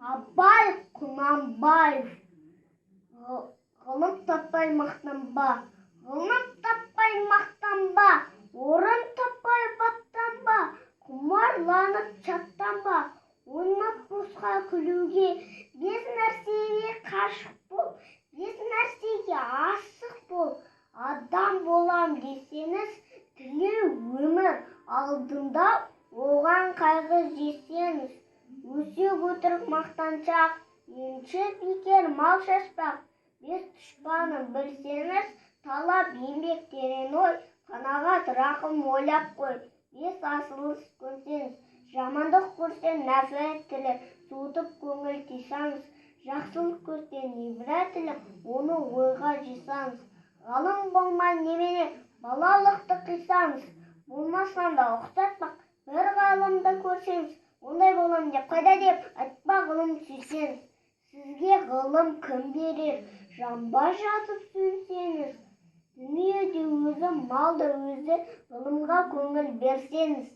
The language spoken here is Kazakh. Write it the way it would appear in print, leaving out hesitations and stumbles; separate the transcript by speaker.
Speaker 1: Абай Құнанбаев. Ғылым таппай мақтанба, ғылым таппай мақтанба, орын таппай баттанба, құмарланып шаттанба, ойнап босқа күлуге, бес нәрсеге қашық бол, бес нәрсеге асық бол. Адам болам десеңіз, тілеу өмір алдында, оған қайғы жесеңіз. Өсек өтірік мақтаншақ, енші бекер мал шашпақ. Бес дұшпанын білсеңіз, талап еңбек терең ой, қанағат рақым ойлап қой. Бес асылыс көрсеңіз, жамандық көрсең нәпірет тілеп, суытып көңіл тыйсаңыз. Жақсылық көрсең ибрат тілеп, оны ойға жисаңыз. Ғалым болмай немене, балалықты қисаңыз. Болмасаң да ұқсатпақ, бір ғалымды көрсеңіз. Ондай болам деп, қайда деп, айтпа ғылым сүйсеңіз. Сізге ғылым кім берер, жанба жатып сүйсеңіз. Дүниеде өзі, малда өзі, ғылымға көңіл берсеңіз.